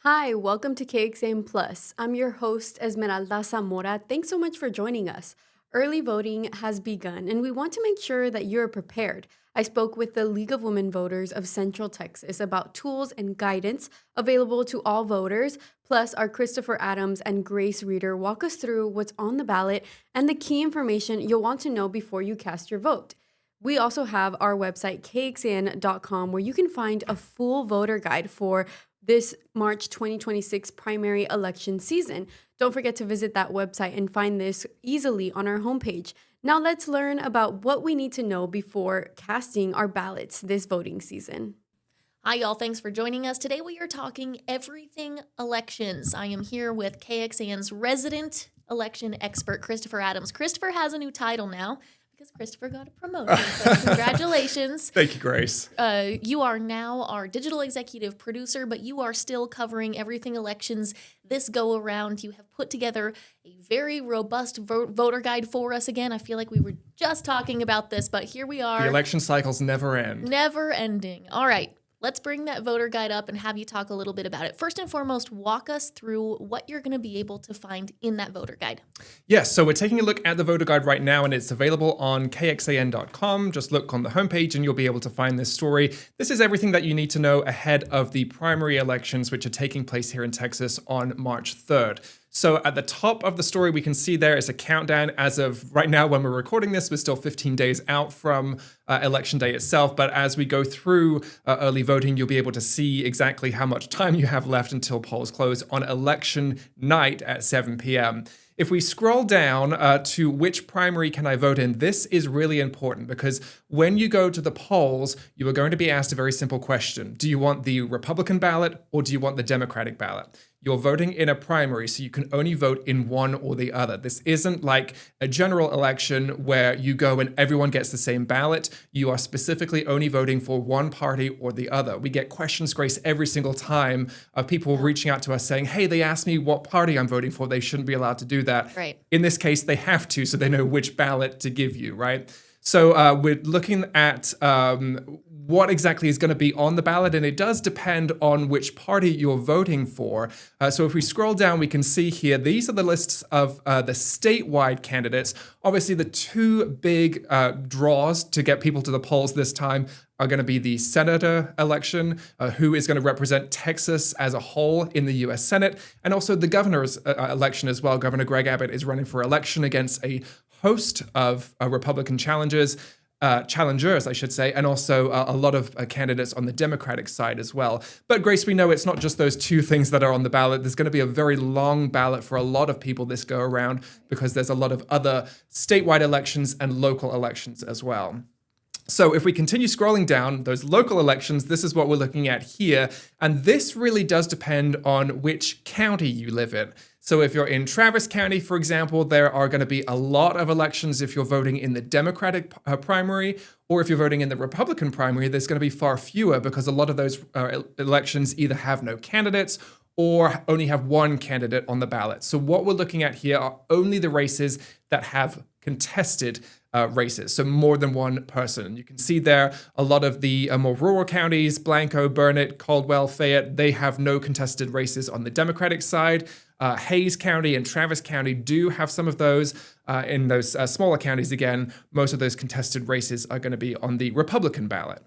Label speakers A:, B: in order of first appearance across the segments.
A: Hi, welcome to KXAN Plus. I'm your host, Esmeralda Zamora. Thanks so much for joining us. Early voting has begun, and we want to make sure that you're prepared. I spoke with the League of Women Voters of Central Texas about tools and guidance available to all voters. Plus, our Christopher Adams and Grace Reeder walk us through what's on the ballot and the key information you'll want to know before you cast your vote. We also have our website, KXAN.com, where you can find a full voter guide for this March 2026 primary election season. Don't forget to visit that website and find this easily on our homepage. Now let's learn about what we need to know before casting our ballots this voting season.
B: Hi, y'all. Thanks for joining us. Today we are talking everything elections. I am here with KXAN's resident election expert, Christopher Adams. Christopher has a new title now because Christopher got a promotion. So congratulations.
C: Thank you, Grace.
B: You are now our digital executive producer, but you are still covering everything elections this go around. You have put together a very robust voter guide for us again. I feel like we were just talking about this, but here we are.
C: The election cycles never end.
B: Never ending. All right. Let's bring that voter guide up and have you talk a little bit about it. First and foremost, walk us through what you're going to be able to find in that voter guide.
C: Yes, so we're taking a look at the voter guide right now, and it's available on KXAN.com. Just look on the homepage and you'll be able to find this story. This is everything that you need to know ahead of the primary elections, which are taking place here in Texas on March 3rd. So at the top of the story, we can see there is a countdown. As of right now, when we're recording this, we're still 15 days out from election day itself. But as we go through early voting, you'll be able to see exactly how much time you have left until polls close on election night at 7 p.m. If we scroll down to which primary can I vote in, this is really important because when you go to the polls, you are going to be asked a very simple question. Do you want the Republican ballot or do you want the Democratic ballot? You're voting in a primary, so you can only vote in one or the other. This isn't like a general election where you go and everyone gets the same ballot. You are specifically only voting for one party or the other. We get questions, Grace, every single time of people reaching out to us saying, hey, they asked me what party I'm voting for. They shouldn't be allowed to do that.
B: Right.
C: In this case, they have to, so they know which ballot to give you, right? So we're looking at what exactly is going to be on the ballot, and it does depend on which party you're voting for. So if we scroll down, we can see here, these are the lists of the statewide candidates. Obviously, the two big draws to get people to the polls this time are going to be the senator election, who is going to represent Texas as a whole in the U.S. Senate, and also the governor's election as well. Governor Greg Abbott is running for election against a host of Republican challengers, I should say, and also a lot of candidates on the Democratic side as well. But Grace, we know it's not just those two things that are on the ballot. There's going to be a very long ballot for a lot of people this go around because there's a lot of other statewide elections and local elections as well. So if we continue scrolling down, those local elections, this is what we're looking at here. And this really does depend on which county you live in. So if you're in Travis County, for example, there are going to be a lot of elections if you're voting in the Democratic primary, or if you're voting in the Republican primary, there's going to be far fewer because a lot of those elections either have no candidates or only have one candidate on the ballot. So what we're looking at here are only the races that have contested races, so more than one person. You can see there a lot of the more rural counties, Blanco, Burnett, Caldwell, Fayette, they have no contested races on the Democratic side. Hayes County and Travis County do have some of those. In those smaller counties, again, most of those contested races are going to be on the Republican ballot.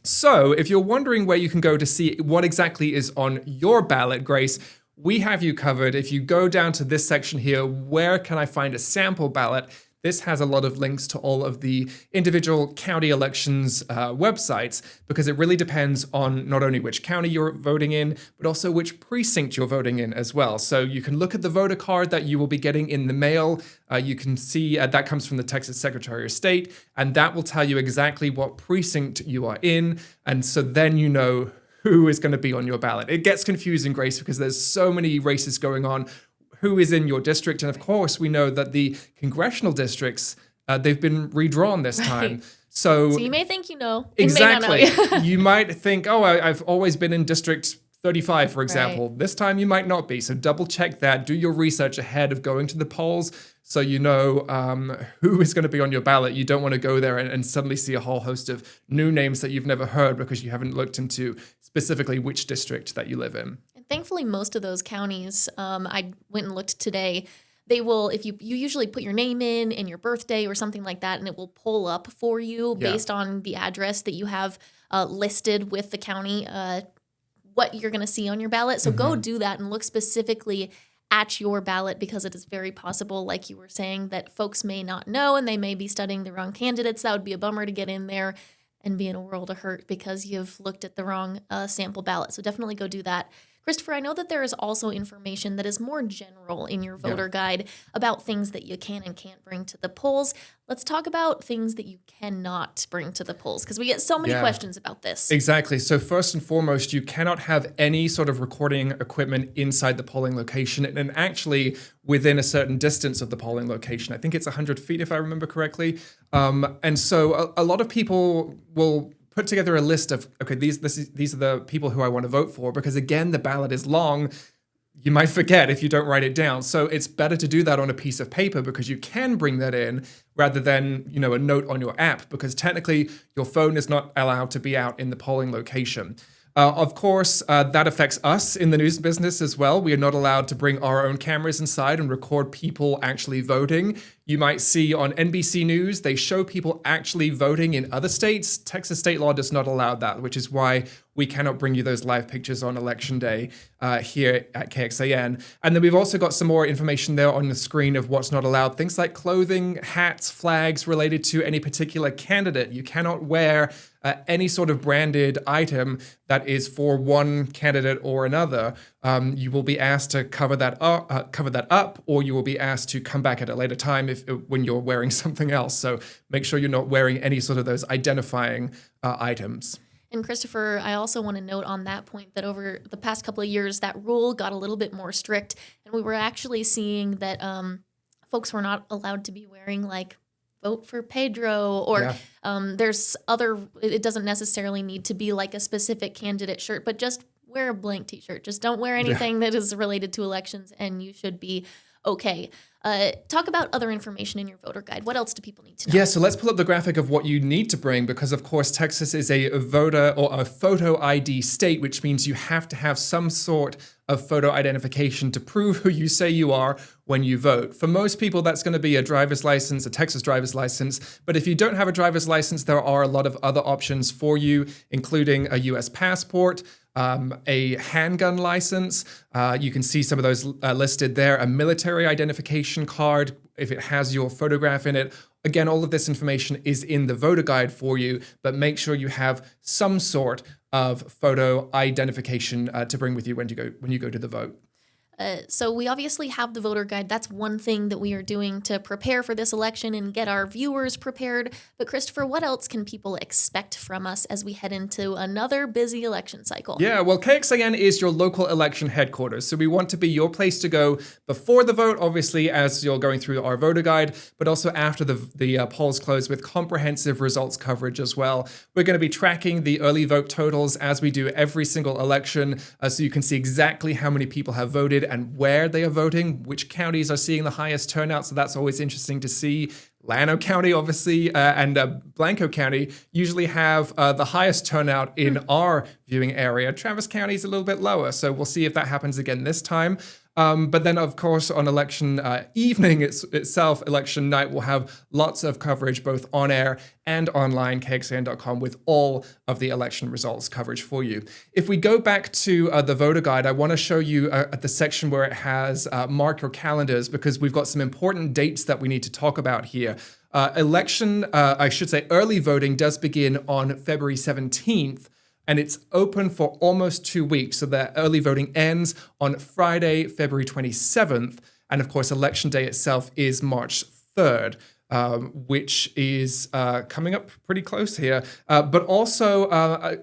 C: So if you're wondering where you can go to see what exactly is on your ballot, Grace, we have you covered. If you go down to this section here, where can I find a sample ballot? This has a lot of links to all of the individual county elections websites because it really depends on not only which county you're voting in, but also which precinct you're voting in as well. So you can look at the voter card that you will be getting in the mail. You can see that comes from the Texas Secretary of State, and that will tell you exactly what precinct you are in. And so then you know who is going to be on your ballot. It gets confusing, Grace, because there's so many races going on. Who is in your district? And of course, we know that the congressional districts, they've been redrawn this time. So
B: you may think you know.
C: Exactly.
B: You may not know.
C: You might think, oh, I've always been in District 35, for example.
B: Right.
C: This time you might not be. So double check that. Do your research ahead of going to the polls so you know who is going to be on your ballot. You don't want to go there and suddenly see a whole host of new names that you've never heard because you haven't looked into specifically which district that you live in.
B: Thankfully, most of those counties, I went and looked today, they will, if you usually put your name in and your birthday or something like that, and it will pull up for you
C: Yeah.
B: based on the address that you have listed with the county, what you're going to see on your ballot. So go do that and look specifically at your ballot, because it is very possible, like you were saying, that folks may not know and they may be studying the wrong candidates. That would be a bummer to get in there and be in a world of hurt because you've looked at the wrong sample ballot. So definitely go do that. Christopher, I know that there is also information that is more general in your voter guide about things that you can and can't bring to the polls. Let's talk about things that you cannot bring to the polls, because we get so many questions about this.
C: Exactly. So first and foremost, you cannot have any sort of recording equipment inside the polling location, and actually within a certain distance of the polling location. I think it's 100 feet, if I remember correctly. And so a lot of people will put together a list of, okay, these are the people who I want to vote for, because again, the ballot is long. You might forget if you don't write it down. So it's better to do that on a piece of paper, because you can bring that in rather than, a note on your app, because technically your phone is not allowed to be out in the polling location. Of course, that affects us in the news business as well. We are not allowed to bring our own cameras inside and record people actually voting. You might see on NBC News, they show people actually voting in other states. Texas state law does not allow that, which is why we cannot bring you those live pictures on Election Day here at KXAN. And then we've also got some more information there on the screen of what's not allowed. Things like clothing, hats, flags related to any particular candidate. You cannot wear any sort of branded item that is for one candidate or another. You will be asked to cover that up, or you will be asked to come back at a later time when you're wearing something else. So make sure you're not wearing any sort of those identifying items.
B: And Christopher, I also want to note on that point that over the past couple of years, that rule got a little bit more strict, and we were actually seeing that folks were not allowed to be wearing like vote for Pedro, or there's other, it doesn't necessarily need to be like a specific candidate shirt, but just wear a blank t-shirt. Just don't wear anything that is related to elections, and you should be okay. Talk about other information in your voter guide. What else do people need to know?
C: Yeah, so let's pull up the graphic of what you need to bring, because of course Texas is a voter or a photo ID state, which means you have to have some sort of photo identification to prove who you say you are when you vote. For most people, that's going to be a driver's license, a Texas driver's license. But if you don't have a driver's license, there are a lot of other options for you, including a U.S. passport, a handgun license. You can see some of those listed there. A military identification card, if it has your photograph in it. Again, all of this information is in the voter guide for you, but make sure you have some sort of photo identification to bring with you when you go to the vote.
B: So we obviously have the voter guide. That's one thing that we are doing to prepare for this election and get our viewers prepared. But Christopher, what else can people expect from us as we head into another busy election cycle?
C: Yeah, well, KXAN is your local election headquarters. So we want to be your place to go before the vote, obviously, as you're going through our voter guide, but also after the polls close with comprehensive results coverage as well. We're going to be tracking the early vote totals as we do every single election, so you can see exactly how many people have voted and where they are voting, which counties are seeing the highest turnout. So that's always interesting to see. Llano County, obviously, and Blanco County usually have the highest turnout in our viewing area. Travis County is a little bit lower, so we'll see if that happens again this time. But then, of course, on election evening itself, election night, we'll have lots of coverage both on air and online, KXAN.com, with all of the election results coverage for you. If we go back to the voter guide, I want to show you at the section where it has mark your calendars, because we've got some important dates that we need to talk about here. Early voting does begin on February 17th. And it's open for almost 2 weeks. So the early voting ends on Friday, February 27th. And of course, Election Day itself is March 3rd, which is coming up pretty close here. But also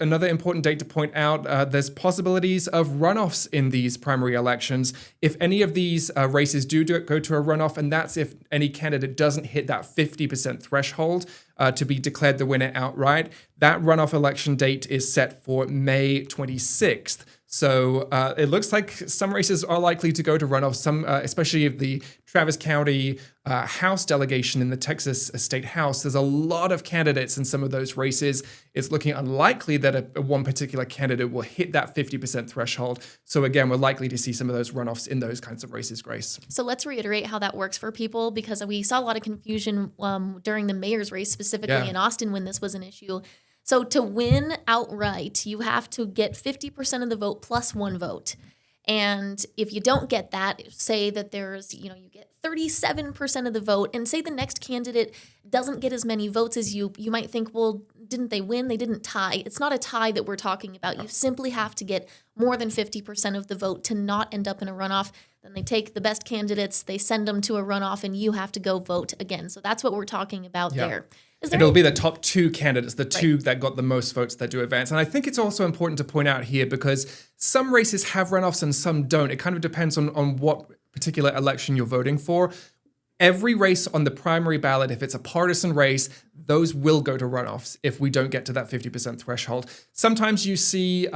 C: another important date to point out, there's possibilities of runoffs in these primary elections. If any of these races do go to a runoff, and that's if any candidate doesn't hit that 50% threshold to be declared the winner outright, that runoff election date is set for May 26th. So it looks like some races are likely to go to runoffs, some, especially if the Travis County House delegation in the Texas State House. There's a lot of candidates in some of those races. It's looking unlikely that one particular candidate will hit that 50% threshold. So again, we're likely to see some of those runoffs in those kinds of races, Grace.
B: So let's reiterate how that works for people, because we saw a lot of confusion during the mayor's race, specifically in Austin when this was an issue. So to win outright, you have to get 50% of the vote plus one vote. And if you don't get that, say that there's, you get 37% of the vote, and say the next candidate doesn't get as many votes as you might think, well, didn't they win? They didn't tie. It's not a tie that we're talking about. You simply have to get more than 50% of the vote to not end up in a runoff. Then they take the best candidates, they send them to a runoff, and you have to go vote again. So that's what we're talking about there.
C: It'll be the top two candidates, the two that got the most votes that do advance. And I think it's also important to point out here, because some races have runoffs and some don't. It kind of depends on what particular election you're voting for. Every race on the primary ballot, if it's a partisan race, those will go to runoffs if we don't get to that 50% threshold. Sometimes you see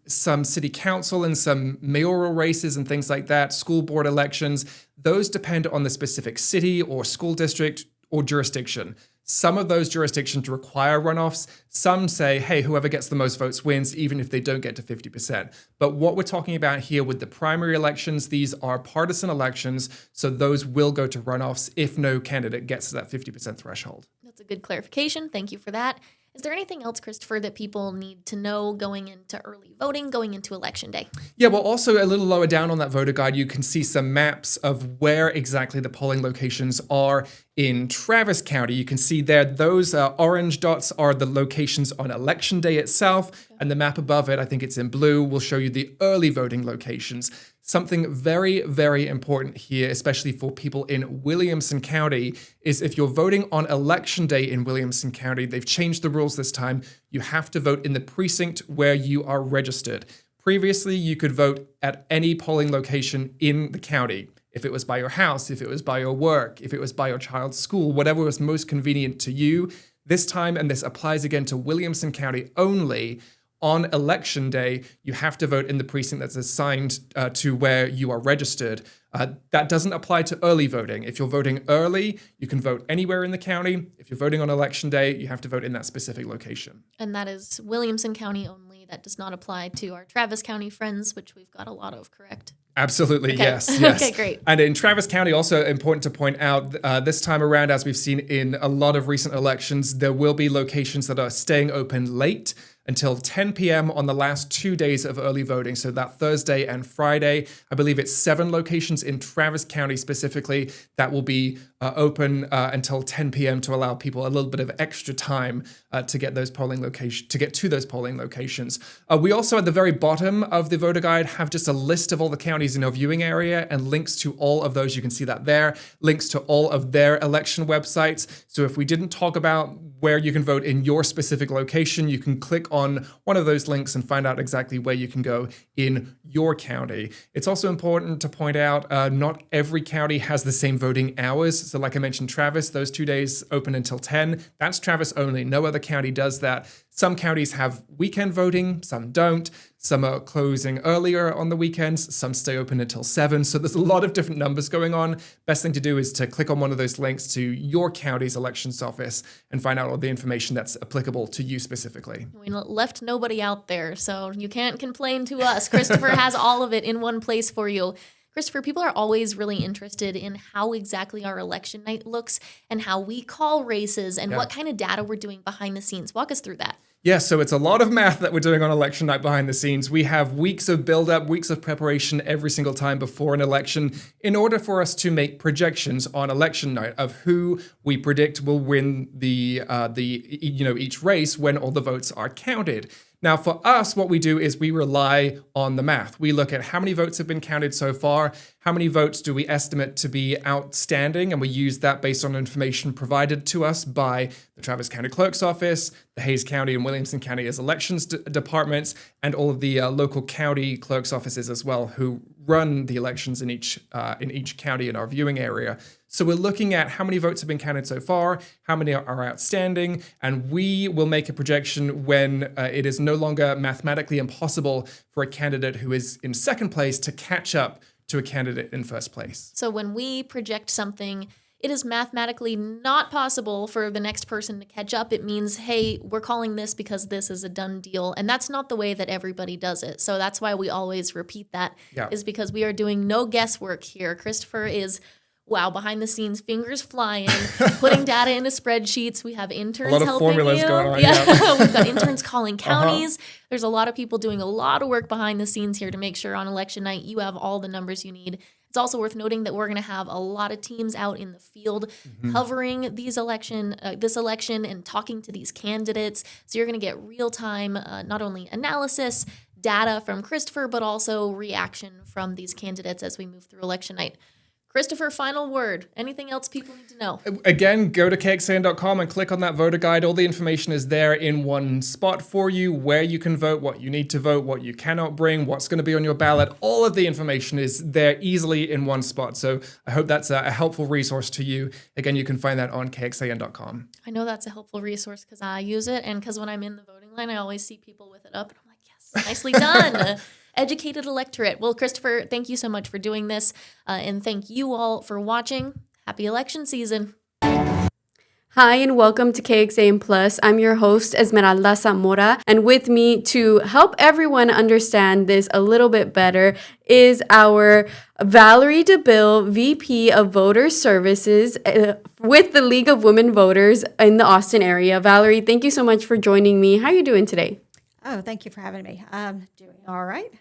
C: some city council and some mayoral races and things like that, school board elections. Those depend on the specific city or school district or jurisdiction. Some of those jurisdictions require runoffs. Some say, hey, whoever gets the most votes wins, even if they don't get to 50%. But what we're talking about here with the primary elections, these are partisan elections, so those will go to runoffs if no candidate gets to that 50% threshold.
B: That's a good clarification. Thank you for that. Is there anything else, Christopher, that people need to know going into early voting, going into Election Day?
C: Yeah, well, also a little lower down on that voter guide, you can see some maps of where exactly the polling locations are in Travis County. You can see there, those orange dots are the locations on Election Day itself, and the map above it, I think it's in blue, will show you the early voting locations. Something very, very important here, especially for people in Williamson County, is if you're voting on Election Day in Williamson County, they've changed the rules this time. You have to vote in the precinct where you are registered. Previously, you could vote at any polling location in the county. If it was by your house, if it was by your work, if it was by your child's school, whatever was most convenient to you. This time, and this applies again to Williamson County only, on Election Day, you have to vote in the precinct that's assigned to where you are registered. That doesn't apply to early voting. If you're voting early, you can vote anywhere in the county. If you're voting on Election Day, you have to vote in that specific location.
B: And that is Williamson County only. That does not apply to our Travis County friends, which we've got a lot of, correct?
C: Absolutely,
B: okay.
C: yes.
B: Okay, great.
C: And in Travis County, also important to point out, this time around, as we've seen in a lot of recent elections, there will be locations that are staying open late until 10 p.m. on the last 2 days of early voting. So that Thursday and Friday, I believe it's 7 locations in Travis County specifically that will be open until 10 p.m. to allow people a little bit of extra time to get those polling locations, to get to those polling locations. We also at the very bottom of the voter guide have just a list of all the counties in our viewing area and links to all of those. You can see that there, links to all of their election websites. So if we didn't talk about where you can vote in your specific location, you can click on one of those links and find out exactly where you can go in your county. It's also important to point out not every county has the same voting hours. So like I mentioned, Travis, those 2 days open until 10. That's Travis only. No other county does that. Some counties have weekend voting, some don't. Some are closing earlier on the weekends, some stay open until 7. So there's a lot of different numbers going on. Best thing to do is to click on one of those links to your county's elections office and find out all the information that's applicable to you specifically.
B: We left nobody out there, so you can't complain to us. Christopher has all of it in one place for you. Christopher, people are always really interested in how exactly our election night looks and how we call races and what kind of data we're doing behind the scenes. Walk us through that.
C: Yeah, so it's a lot of math that we're doing on election night behind the scenes. We have weeks of build-up, weeks of preparation every single time before an election in order for us to make projections on election night of who we predict will win each race when all the votes are counted. Now, for us, what we do is we rely on the math. We look at how many votes have been counted so far, how many votes do we estimate to be outstanding, and we use that based on information provided to us by the Travis County Clerk's Office, the Hays County and Williamson County as elections departments, and all of the local county clerk's offices as well, who run the elections in each county in our viewing area. So we're looking at how many votes have been counted so far, how many are outstanding, and we will make a projection when it is no longer mathematically impossible for a candidate who is in second place to catch up to a candidate in first place.
B: So when we project something, it is mathematically not possible for the next person to catch up. It means, hey, we're calling this because this is a done deal. And that's not the way that everybody does it. So that's why we always repeat that, is because we are doing no guesswork here. Christopher is, behind the scenes, fingers flying, putting data into spreadsheets. We have interns helping you. A lot of formulas going on. Yeah. We've got interns calling counties. There's a lot of people doing a lot of work behind the scenes here to make sure on election night you have all the numbers you need. It's also worth noting that we're going to have a lot of teams out in the field covering this election and talking to these candidates. So you're going to get real-time, not only analysis, data from Christopher, but also reaction from these candidates as we move through election night. Christopher, final word. Anything else people need to know?
C: Again, go to KXAN.com and click on that voter guide. All the information is there in one spot for you, where you can vote, what you need to vote, what you cannot bring, what's going to be on your ballot. All of the information is there easily in one spot. So I hope that's a helpful resource to you. Again, you can find that on KXAN.com.
B: I know that's a helpful resource because I use it. And because when I'm in the voting line, I always see people with it up. And I'm like, yes, nicely done. Educated electorate. Well, Christopher, thank you so much for doing this. And thank you all for watching. Happy election season.
A: Hi, and welcome to KXAN Plus. I'm your host, Esmeralda Zamora. And with me to help everyone understand this a little bit better is our Valerie DeBille, VP of Voter Services with the League of Women Voters in the Austin area. Valerie, thank you so much for joining me. How are you doing today?
D: Oh, thank you for having me. I'm doing all right.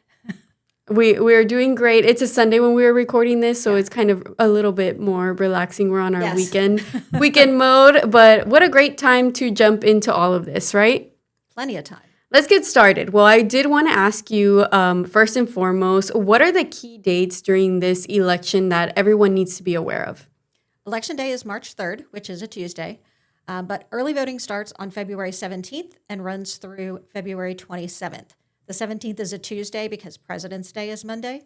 A: We're doing great. It's a Sunday when we were recording this, so it's kind of a little bit more relaxing. We're on our weekend mode, but what a great time to jump into all of this, right?
D: Plenty of time.
A: Let's get started. Well, I did want to ask you, first and foremost, what are the key dates during this election that everyone needs to be aware of?
D: Election day is March 3rd, which is a Tuesday, but early voting starts on February 17th and runs through February 27th. The 17th is a Tuesday because President's Day is Monday,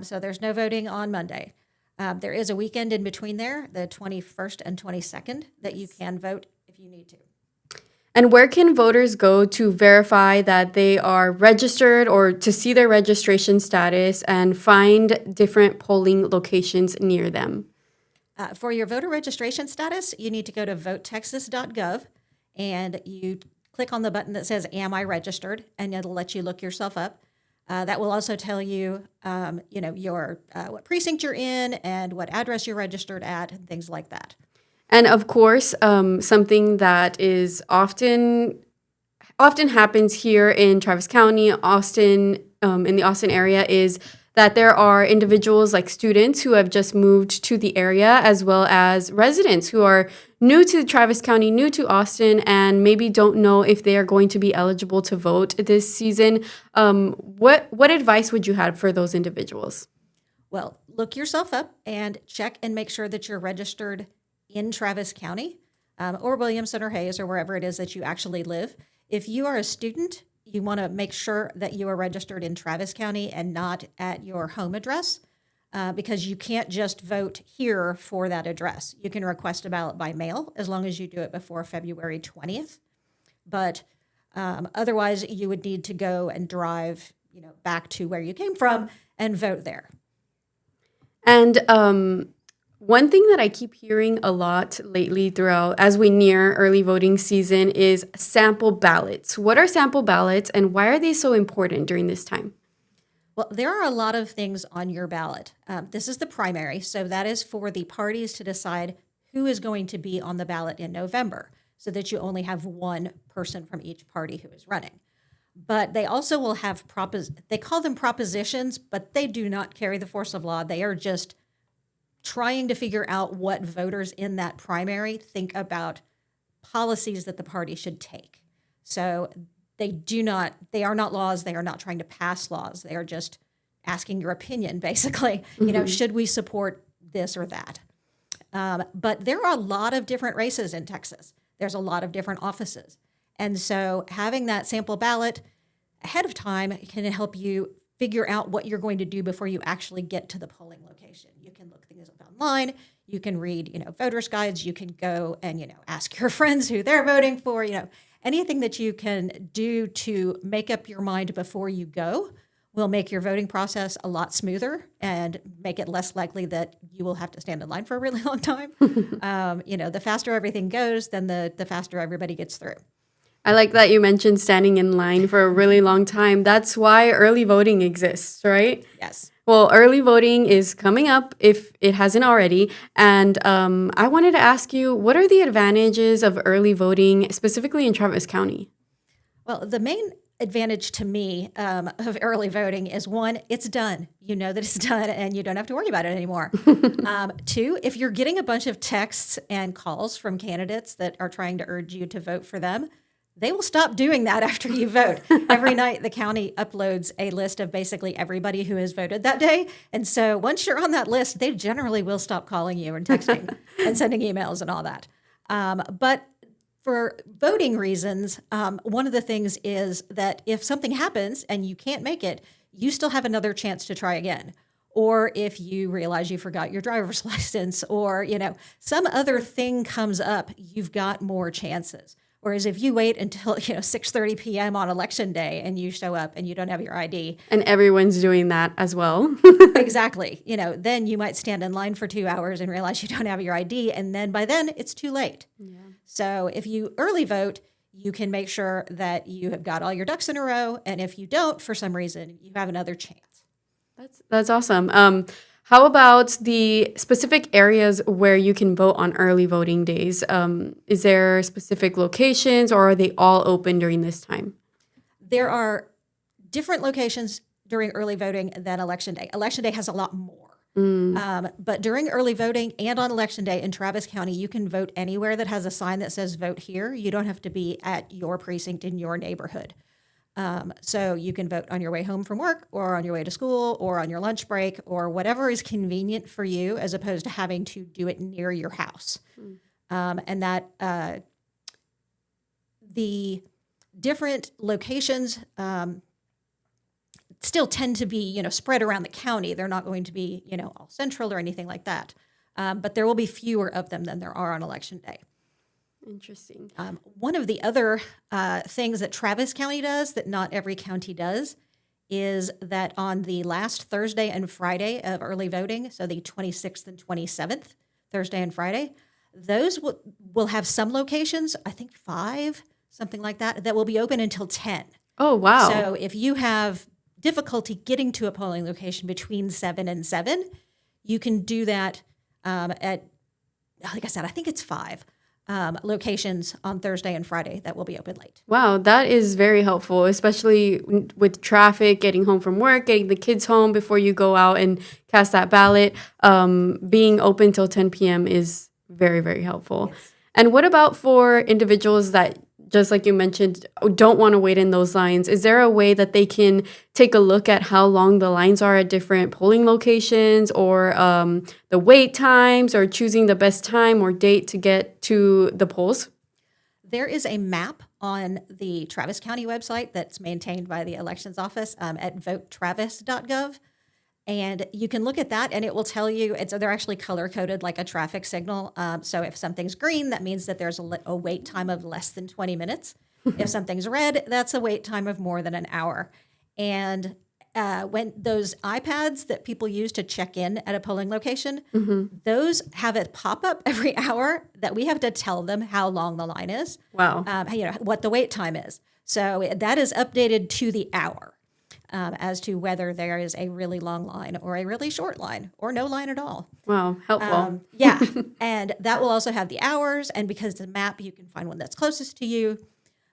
D: so there's no voting on Monday. There is a weekend in between there, the 21st and 22nd, that you can vote if you need to.
A: And where can voters go to verify that they are registered or to see their registration status and find different polling locations near them?
D: For your voter registration status, you need to go to votetexas.gov and you click on the button that says, Am I registered? And it'll let you look yourself up. That will also tell you, your what precinct you're in and what address you're registered at and things like that.
A: And of course, something that is often happens here in Travis County, Austin, in the Austin area is that there are individuals like students who have just moved to the area, as well as residents who are new to Travis County, new to Austin, and maybe don't know if they are going to be eligible to vote this season. What advice would you have for those individuals?
D: Well, look yourself up and check and make sure that you're registered in Travis County or Williamson or Hayes or wherever it is that you actually live. If you are a student, you want to make sure that you are registered in Travis County and not at your home address because you can't just vote here for that address. You can request a ballot by mail as long as you do it before February 20th. But otherwise, you would need to go and drive back to where you came from and vote there.
A: And one thing that I keep hearing a lot lately throughout as we near early voting season is sample ballots. What are sample ballots and why are they so important during this time?
D: Well, there are a lot of things on your ballot. This is the primary, so that is for the parties to decide who is going to be on the ballot in November so that you only have one person from each party who is running. But they also will have they call them propositions, but they do not carry the force of law. They are just trying to figure out what voters in that primary think about policies that the party should take. So they are not laws. They are not trying to pass laws. They are just asking your opinion, basically.
A: Mm-hmm.
D: Should we support this or that? But there are a lot of different races in Texas. There's a lot of different offices. And so having that sample ballot ahead of time can help you figure out what you're going to do before you actually get to the polling location. You can look things up online. You can read, voters' guides. You can go and, ask your friends who they're voting for, anything that you can do to make up your mind before you go will make your voting process a lot smoother and make it less likely that you will have to stand in line for a really long time. The faster everything goes, then the faster everybody gets through.
A: I like that you mentioned standing in line for a really long time. That's why early voting exists, right?
D: Yes.
A: Well, early voting is coming up if it hasn't already. And I wanted to ask you, what are the advantages of early voting, specifically in Travis County?
D: Well, the main advantage to me of early voting is one, it's done. You know that it's done and you don't have to worry about it anymore. Two, if you're getting a bunch of texts and calls from candidates that are trying to urge you to vote for them, they will stop doing that after you vote. Every night, the county uploads a list of basically everybody who has voted that day. And so once you're on that list, they generally will stop calling you and texting and sending emails and all that. But for voting reasons, one of the things is that if something happens and you can't make it, you still have another chance to try again. Or if you realize you forgot your driver's license or, some other thing comes up, you've got more chances. Whereas if you wait until 6:30 p.m. on election day and you show up and you don't have your ID,
A: And everyone's doing that as well.
D: exactly, then you might stand in line for 2 hours and realize you don't have your ID, and then by then it's too late. Yeah. So if you early vote, you can make sure that you have got all your ducks in a row, and if you don't, for some reason, you have another chance.
A: That's awesome. How about the specific areas where you can vote on early voting days? Is there specific locations or are they all open during this time?
D: There are different locations during early voting than Election Day. Election Day has a lot more. But during early voting and on Election Day in Travis County, you can vote anywhere that has a sign that says vote here. You don't have to be at your precinct in your neighborhood. So you can vote on your way home from work or on your way to school or on your lunch break or whatever is convenient for you as opposed to having to do it near your house. And that the different locations still tend to be, spread around the county. They're not going to be, all central or anything like that. But there will be fewer of them than there are on Election Day.
A: Interesting.
D: One of the other things that Travis County does that not every county does is that on the last Thursday and Friday of early voting, so the 26th and 27th, Thursday and Friday, those will have some locations, I think 5, something like that, that will be open until 10.
A: Oh, wow.
D: So if you have difficulty getting to a polling location between 7 and 7, you can do that at, like I said, I think it's 5. Locations on Thursday and Friday that will be open late.
A: Wow, that is very helpful, especially with traffic, getting home from work, getting the kids home before you go out and cast that ballot. Being open till 10 p.m. is very, very helpful. Yes. And what about for individuals that, just like you mentioned, don't want to wait in those lines? Is there a way that they can take a look at how long the lines are at different polling locations or the wait times or choosing the best time or date to get to the polls?
D: There is a map on the Travis County website that's maintained by the elections office at votetravis.gov. And you can look at that and it will tell you, they're actually color coded like a traffic signal. So if something's green, that means that there's a wait time of less than 20 minutes. If something's red, that's a wait time of more than an hour. And when those iPads that people use to check in at a polling location, those have a pop-up every hour that we have to tell them how long the line is.
A: Wow.
D: What the wait time is. So that is updated to the hour. As to whether there is a really long line or a really short line or no line at all.
A: Wow, helpful.
D: Yeah, and that will also have the hours, and because it's a map, you can find one that's closest to you,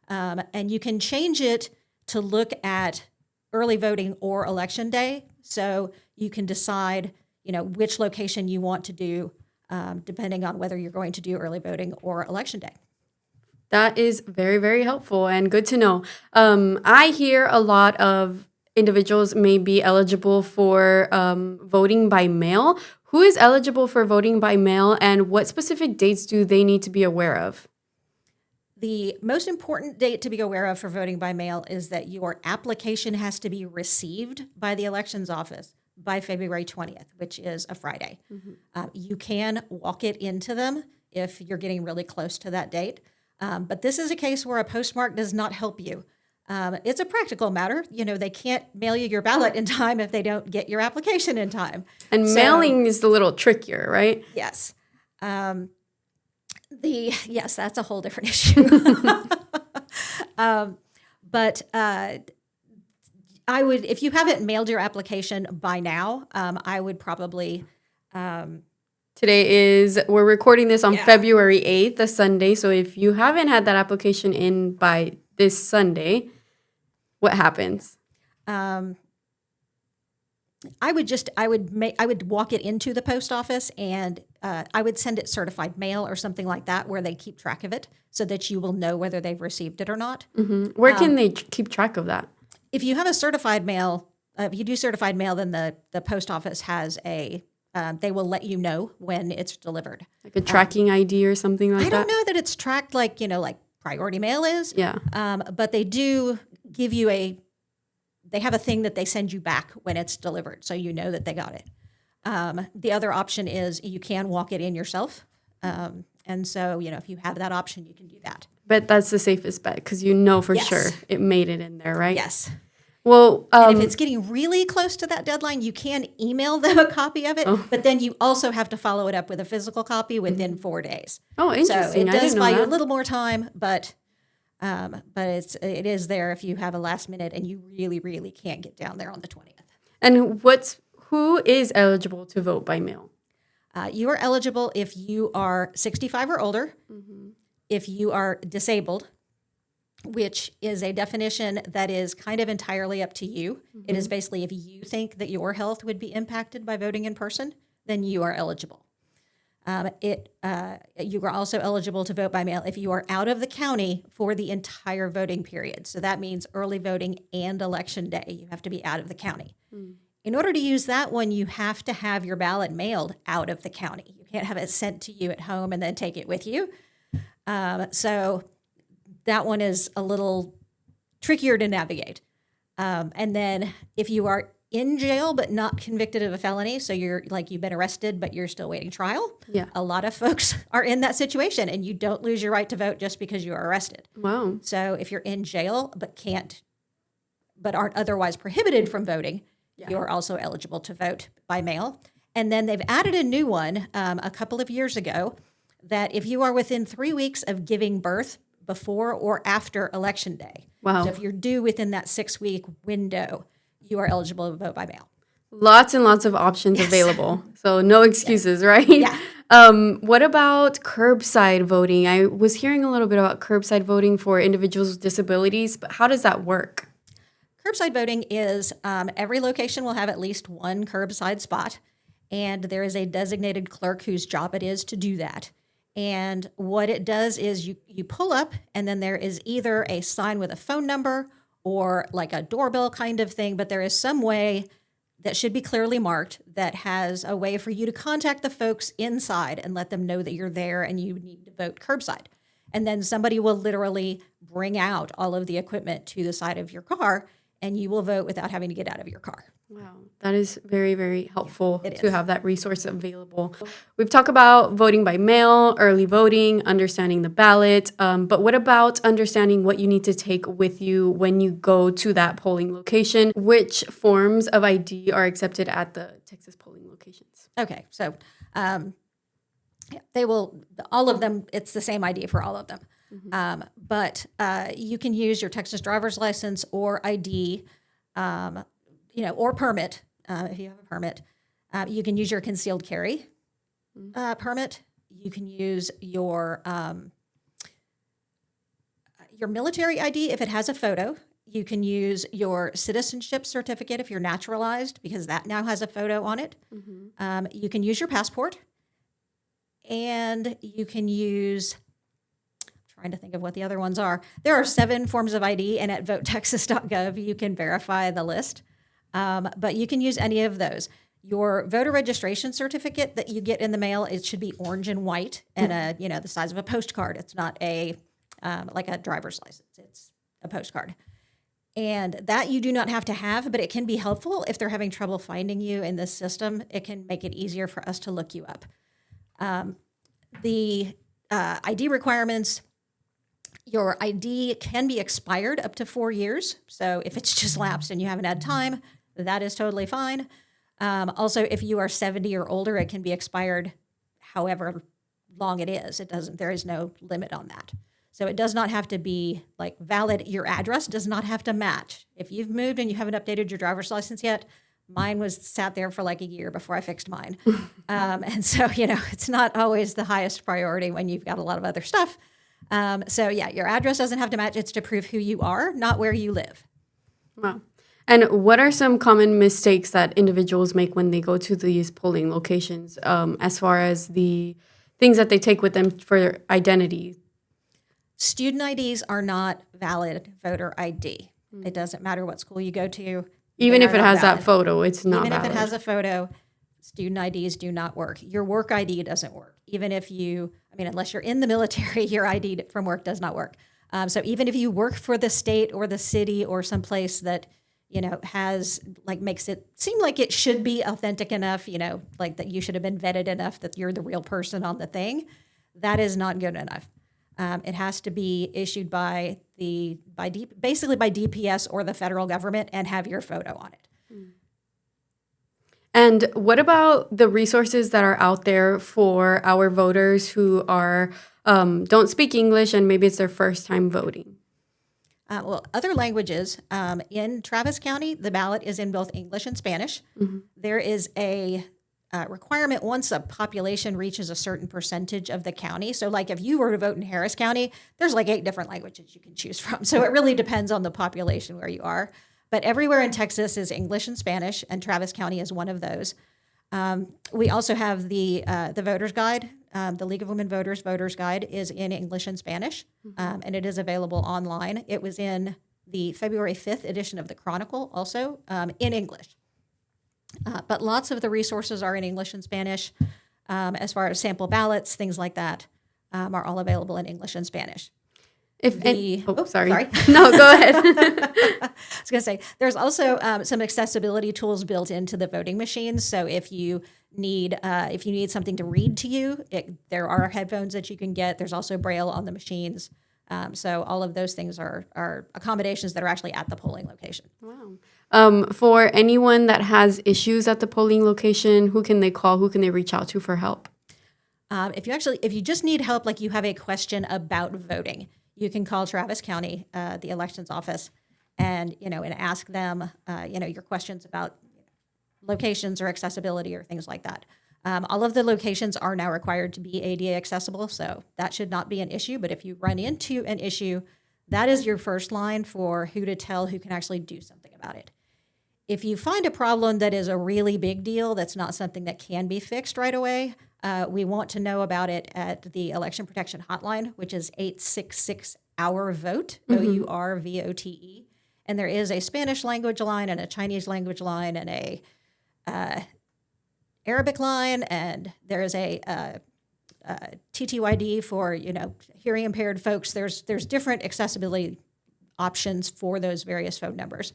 D: and you can change it to look at early voting or election day, so you can decide, which location you want to do, depending on whether you're going to do early voting or election day.
A: That is very, very helpful and good to know. I hear a lot of individuals may be eligible for voting by mail. Who is eligible for voting by mail and what specific dates do they need to be aware of?
D: The most important date to be aware of for voting by mail is that your application has to be received by the elections office by February 20th, which is a Friday. You can walk it into them if you're getting really close to that date. But this is a case where a postmark does not help you. It's a practical matter. They can't mail you your ballot in time if they don't get your application in time.
A: And mailing is a little trickier, right?
D: Yes. Yes, that's a whole different issue. But I would, if you haven't mailed your application by now, I would probably.
A: We're recording this on February 8th, a Sunday. So if you haven't had that application in by this Sunday, what happens?
D: I would walk it into the post office and I would send it certified mail or something like that where they keep track of it so that you will know whether they've received it or not.
A: Where can they keep track of that?
D: If you have a certified mail, if you do certified mail, then the post office has they will let you know when it's delivered.
A: Like a tracking ID or something like that?
D: I don't know that it's tracked like priority mail is.
A: Yeah.
D: But they do give you they have a thing that they send you back when it's delivered, so you know that they got it. The other option is you can walk it in yourself. And so, if you have that option, you can do that.
A: But that's the safest bet because for sure it made it in there, right?
D: Yes.
A: Well,
D: and if it's getting really close to that deadline, you can email them a copy of it, but then you also have to follow it up with a physical copy within 4 days.
A: Oh, interesting.
D: So it does buy you a little more time, but it is there if you have a last minute and you really, really can't get down there on the 20th.
A: And who is eligible to vote by mail?
D: You are eligible if you are 65 or older, if you are disabled, which is a definition that is kind of entirely up to you. It is basically if you think that your health would be impacted by voting in person, then you are eligible. You are also eligible to vote by mail if you are out of the county for the entire voting period. So that means early voting and election day. You have to be out of the county. In order to use that one, you have to have your ballot mailed out of the county. You can't have it sent to you at home and then take it with you. So that one is a little trickier to navigate. And then if you are in jail but not convicted of a felony, so you've been arrested but you're still waiting trial, a lot of folks are in that situation, and you don't lose your right to vote just because you are arrested.
A: Wow.
D: So if you're in jail but aren't otherwise prohibited from voting, you're also eligible to vote by mail. And then they've added a new one a couple of years ago that if you are within 3 weeks of giving birth before or after Election Day,
A: wow.
D: So if you're due within that 6-week window, you are eligible to vote by mail.
A: Lots and lots of options available. So no excuses, right?
D: Yeah.
A: What about curbside voting? I was hearing a little bit about curbside voting for individuals with disabilities, but how does that work?
D: Curbside voting is every location will have at least one curbside spot, and there is a designated clerk whose job it is to do that. And what it does is you pull up, and then there is either a sign with a phone number or like a doorbell kind of thing, but there is some way that should be clearly marked that has a way for you to contact the folks inside and let them know that you're there and you need to vote curbside. And then somebody will literally bring out all of the equipment to the side of your car, and you will vote without having to get out of your car.
A: Wow, that is very, very helpful
D: It
A: to
D: is.
A: have that resource available. We've talked about voting by mail, early voting, understanding the ballot, but what about understanding what you need to take with you when you go to that polling location? Which forms of ID are accepted at the Texas polling locations?
D: Okay, so they will, all of them, it's the same ID for all of them. But you can use your Texas driver's license or ID, or permit, if you have a permit. You can use your concealed carry permit. You can use your military ID if it has a photo. You can use your citizenship certificate if you're naturalized, because that now has a photo on it. You can use your passport. And you can use, trying to think of what the other ones are. There are 7 forms of ID, and at votetexas.gov, you can verify the list. But you can use any of those. Your voter registration certificate that you get in the mail, it should be orange and white and the size of a postcard. It's not a like a driver's license. It's a postcard. And that you do not have to have, but it can be helpful if they're having trouble finding you in this system. It can make it easier for us to look you up. The ID requirements, your ID can be expired up to 4 years. So if it's just lapsed and you haven't had time, that is totally fine. Also, if you are 70 or older, it can be expired however long it is. There is no limit on that. So it does not have to be like valid. Your address does not have to match. If you've moved and you haven't updated your driver's license yet, mine was sat there for like a year before I fixed mine. And so, it's not always the highest priority when you've got a lot of other stuff. So yeah, your address doesn't have to match. It's to prove who you are, not where you live.
A: Wow. And what are some common mistakes that individuals make when they go to these polling locations, as far as the things that they take with them for identity?
D: Student IDs are not valid voter ID. It doesn't matter what school you go to.
A: Even
D: they
A: if
D: are
A: it
D: not
A: has
D: valid.
A: that photo, it's not
D: Even
A: valid.
D: if it has a photo, student IDs do not work. Your work ID doesn't work. Even if unless you're in the military, your ID from work does not work. So even if you work for the state or the city or someplace that, has makes it seem like it should be authentic enough, like that you should have been vetted enough that you're the real person on the thing, that is not good enough. It has to be issued by DPS or the federal government and have your photo on it.
A: And what about the resources that are out there for our voters who are don't speak English and maybe it's their first time voting?
D: Other languages. In Travis County, the ballot is in both English and Spanish. Mm-hmm. There is a requirement once a population reaches a certain percentage of the county. So like if you were to vote in Harris County, there's like 8 different languages you can choose from. So it really depends on the population where you are. But everywhere in Texas is English and Spanish, and Travis County is one of those. We also have the Voters Guide. The League of Women Voters Guide is in English and Spanish, and it is available online. It was in the February 5th edition of the Chronicle, also in English. But lots of the resources are in English and Spanish. As far as sample ballots, things like that, are all available in English and Spanish.
A: Sorry. No, go ahead.
D: I was going to say, there's also some accessibility tools built into the voting machines. So if you need something to read to you, there are headphones that you can get. There's also Braille on the machines. So all of those things are accommodations that are actually at the polling location.
A: Wow. For anyone that has issues at the polling location, who can they call? Who can they reach out to for help?
D: If you just need help, like you have a question about voting, you can call Travis County, the elections office, and ask them, your questions about locations or accessibility or things like that. All of the locations are now required to be ADA accessible, so that should not be an issue. But if you run into an issue, that is your first line for who to tell who can actually do something about it. If you find a problem that is a really big deal, that's not something that can be fixed right away, we want to know about it at the Election Protection Hotline, which is 866-OUR-VOTE, OURVOTE. And there is a Spanish language line and a Chinese language line and a Arabic line, and there is a TTYD for hearing impaired folks. There's different accessibility options for those various phone numbers.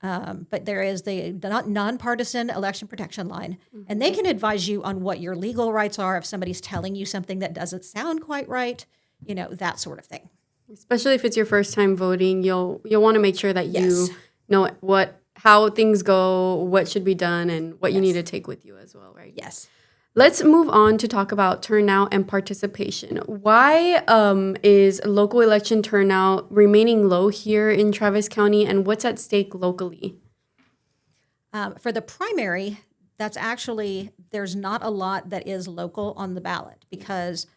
D: But there is the nonpartisan election protection line, and they can advise you on what your legal rights are if somebody's telling you something that doesn't sound quite right, that sort of thing.
A: Especially if it's your first time voting, you'll want to make sure that you know how things go, what should be done, and what you need to take with you as well, right?
D: Yes.
A: Let's move on to talk about turnout and participation. Why is local election turnout remaining low here in Travis County, and what's at stake locally?
D: For the primary, there's not a lot that is local on the ballot because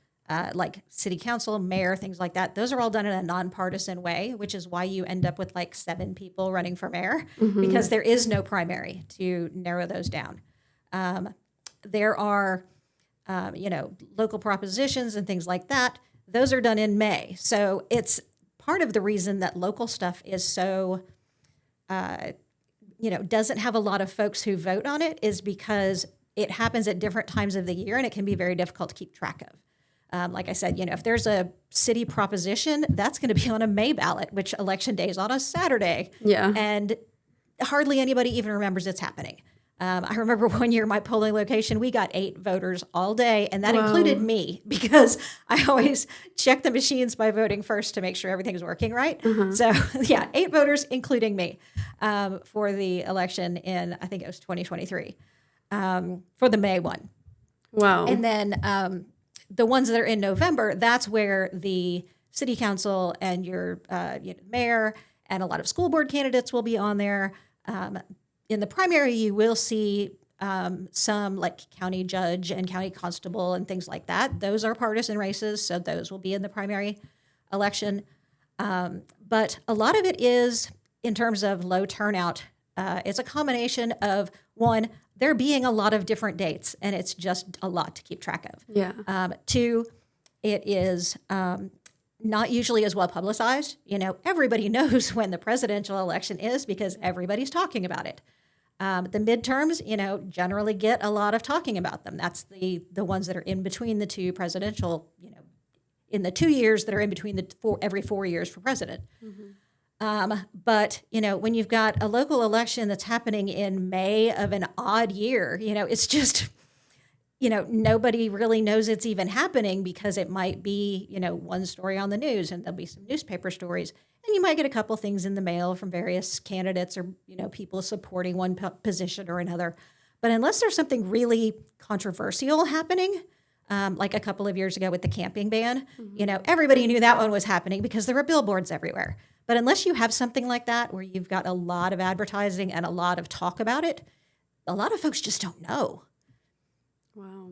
D: like city council, mayor, things like that, those are all done in a nonpartisan way, which is why you end up with like 7 people running for mayor because there is no primary to narrow those down. There are, local propositions and things like that. Those are done in May. So it's part of the reason that local stuff is so, doesn't have a lot of folks who vote on it is because it happens at different times of the year and it can be very difficult to keep track of. Like I said, if there's a city proposition, that's going to be on a May ballot, which election day is on a Saturday.
A: Yeah.
D: And hardly anybody even remembers it's happening. I remember one year, my polling location, we got 8 voters all day, and that included me because I always check the machines by voting first to make sure everything's working right. So, 8 voters, including me, for the election in, I think it was 2023, for the May one.
A: Wow.
D: And then the ones that are in November, that's where the city council and your mayor and a lot of school board candidates will be on there. In the primary, you will see some like county judge and county constable and things like that. Those are partisan races, so those will be in the primary election. But a lot of it is, in terms of low turnout, it's a combination of, one, there being a lot of different dates, and it's just a lot to keep track of.
A: Yeah.
D: 2, it is not usually as well publicized. Everybody knows when the presidential election is because everybody's talking about it. The midterms, generally get a lot of talking about them. That's the ones that are in between the two presidential, in the 2 years that are in between every 4 years for president. But, when you've got a local election that's happening in May of an odd year, it's just, nobody really knows it's even happening because it might be, one story on the news and there'll be some newspaper stories. And you might get a couple things in the mail from various candidates or, people supporting one position or another. But unless there's something really controversial happening, like a couple of years ago with the camping ban, everybody knew that one was happening because there were billboards everywhere. But unless you have something like that where you've got a lot of advertising and a lot of talk about it, a lot of folks just don't know.
A: Wow.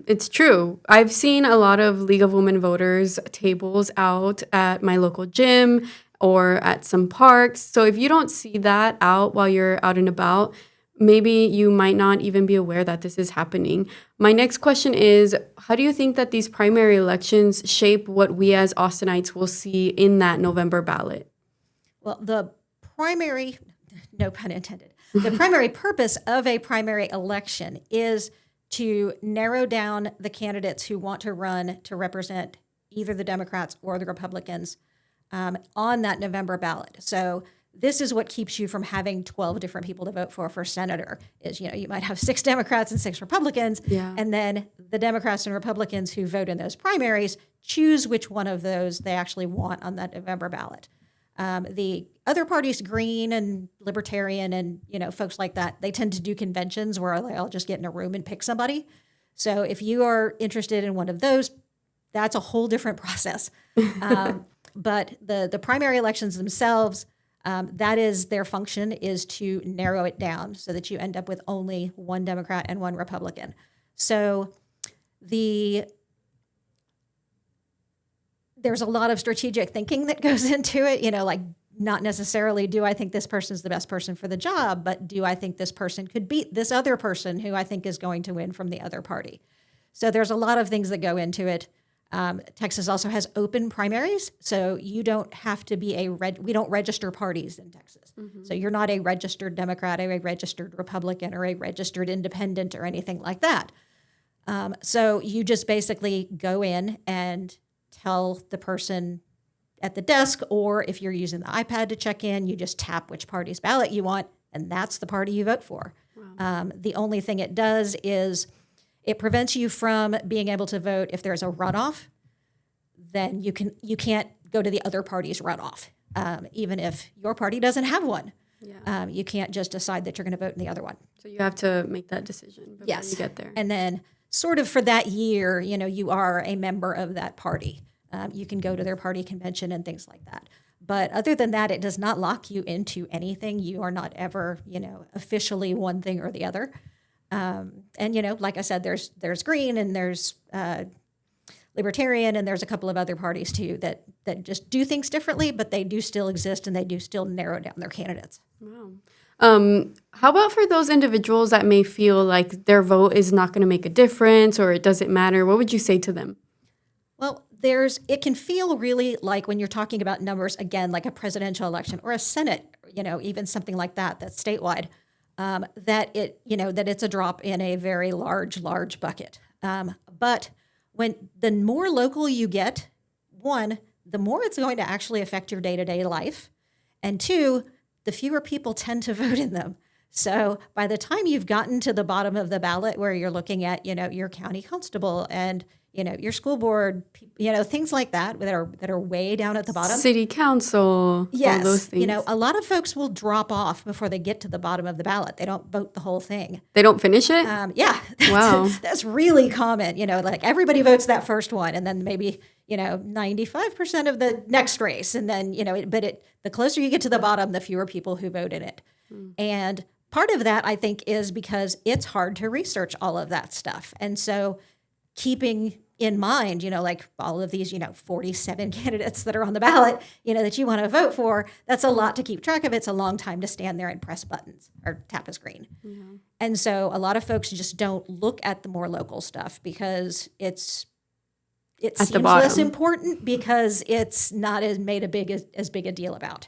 A: It's true. I've seen a lot of League of Women Voters tables out at my local gym or at some parks. So if you don't see that out while you're out and about, maybe you might not even be aware that this is happening. My next question is, how do you think that these primary elections shape what we as Austinites will see in that November ballot?
D: Well, the primary, no pun intended, the primary purpose of a primary election is to narrow down the candidates who want to run to represent either the Democrats or the Republicans on that November ballot. So this is what keeps you from having 12 different people to vote for senator is, you might have 6 Democrats and 6 Republicans, and then the Democrats and Republicans who vote in those primaries choose which one of those they actually want on that November ballot. The other parties, Green and Libertarian and, folks like that, they tend to do conventions where they'll just get in a room and pick somebody. So if you are interested in one of those, that's a whole different process. But the primary elections themselves, that is their function, is to narrow it down so that you end up with only one Democrat and one Republican. So there's a lot of strategic thinking that goes into it, like not necessarily do I think this person's the best person for the job, but do I think this person could beat this other person who I think is going to win from the other party? So there's a lot of things that go into it. Texas also has open primaries, so you don't have to be we don't register parties in Texas. So you're not a registered Democrat or a registered Republican or a registered independent or anything like that. So you just basically go in and tell the person at the desk, or if you're using the iPad to check in, you just tap which party's ballot you want, and that's the party you vote for. Wow. The only thing it does is it prevents you from being able to vote if there's a runoff. Then you can't go to the other party's runoff, even if your party doesn't have one. Yeah. You can't just decide that you're going to vote in the other one.
A: So you have to make that decision before you get there.
D: And then sort of for that year, you are a member of that party. You can go to their party convention and things like that. But other than that, it does not lock you into anything. You are not ever, officially one thing or the other. And, like I said, there's Green and there's Libertarian, and there's a couple of other parties too that just do things differently, but they do still exist and they do still narrow down their candidates.
A: Wow. How about for those individuals that may feel like their vote is not going to make a difference or it doesn't matter? What would you say to them?
D: Well, it can feel really like when you're talking about numbers, again, like a presidential election or a Senate, even something like that's statewide, that it's a drop in a very large bucket. But when the more local you get, one, the more it's going to actually affect your day-to-day life. And two, the fewer people tend to vote in them. So by the time you've gotten to the bottom of the ballot where you're looking at, your county constable and, your school board, things like that are way down at the bottom.
A: City council,
D: Yes.
A: all those things.
D: A lot of folks will drop off before they get to the bottom of the ballot. They don't vote the whole thing.
A: They don't finish it?
D: Yeah.
A: Wow.
D: That's really common. Like everybody votes that first one and then maybe, 95% of the next race. And then, the closer you get to the bottom, the fewer people who vote in it. And part of that, I think, is because it's hard to research all of that stuff. And so keeping in mind, like all of these, 47 candidates that are on the ballot, that you want to vote for, that's a lot to keep track of. It's a long time to stand there and press buttons or tap a screen. Mm-hmm. And so a lot of folks just don't look at the more local stuff because it seems less important because it's not made as big a deal about.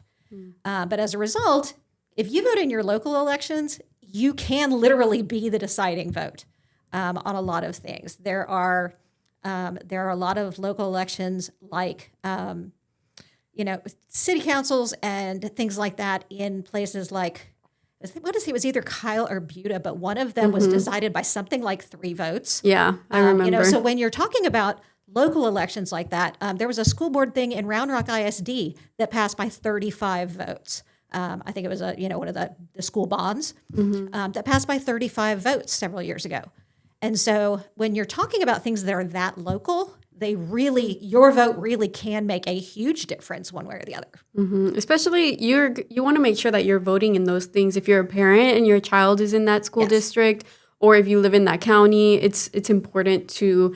D: But as a result, if you vote in your local elections, you can literally be the deciding vote on a lot of things. There are a lot of local elections like, city councils and things like that in places like, it was either Kyle or Buda, but one of them was decided by something like 3 votes.
A: Yeah, I remember.
D: So when you're talking about local elections like that, there was a school board thing in Round Rock ISD that passed by 35 votes. I think it was one of the school bonds that passed by 35 votes several years ago. And so when you're talking about things that are that local, your vote really can make a huge difference one way or the other.
A: Mm-hmm. Especially you want to make sure that you're voting in those things. If you're a parent and your child is in that school district, or if you live in that county, it's important to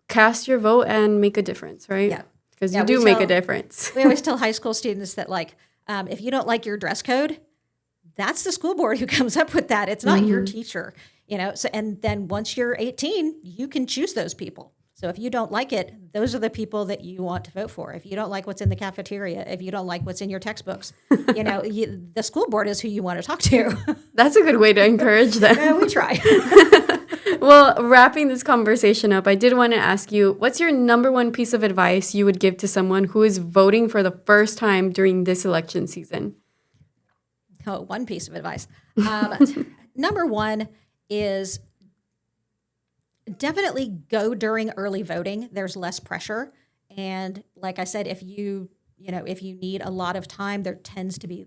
A: cast your vote and make a difference, right?
D: Yeah.
A: Because you do make a difference.
D: We always tell high school students that if you don't like your dress code, that's the school board who comes up with that. It's not your teacher, So, and then once you're 18, you can choose those people. So if you don't like it, those are the people that you want to vote for. If you don't like what's in the cafeteria, if you don't like what's in your textbooks, the school board is who you want to talk to.
A: That's a good way to encourage them.
D: Yeah, we try.
A: Well, wrapping this conversation up, I did want to ask you, what's your number one piece of advice you would give to someone who is voting for the first time during this election season?
D: Oh, one piece of advice. Number one is definitely go during early voting. There's less pressure. And like I said, if you need a lot of time, there tends to be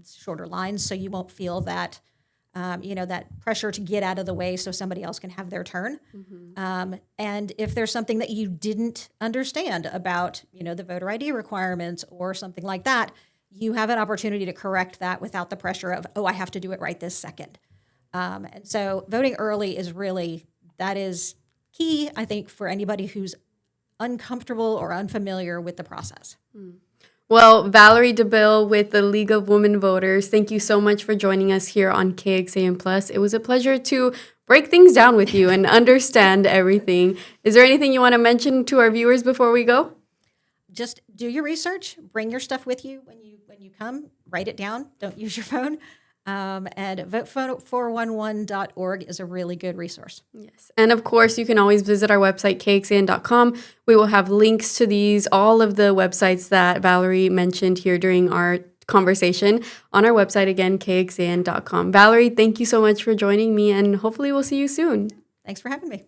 D: shorter lines, so you won't feel that, that pressure to get out of the way so somebody else can have their turn. And if there's something that you didn't understand about, the voter ID requirements or something like that, you have an opportunity to correct that without the pressure of, I have to do it right this second. And so voting early that is key, I think, for anybody who's uncomfortable or unfamiliar with the process.
A: Well, Valerie DeBille with the League of Women Voters, thank you so much for joining us here on KXAN Plus. It was a pleasure to break things down with you and understand everything. Is there anything you want to mention to our viewers before we go?
D: Just do your research. Bring your stuff with you when you come. Write it down. Don't use your phone. And vote411.org is a really good resource.
A: Yes. And of course, you can always visit our website, KXAN.com. We will have links to all of the websites that Valerie mentioned here during our conversation on our website, again, KXAN.com. Valerie, thank you so much for joining me, and hopefully we'll see you soon.
D: Thanks for having me.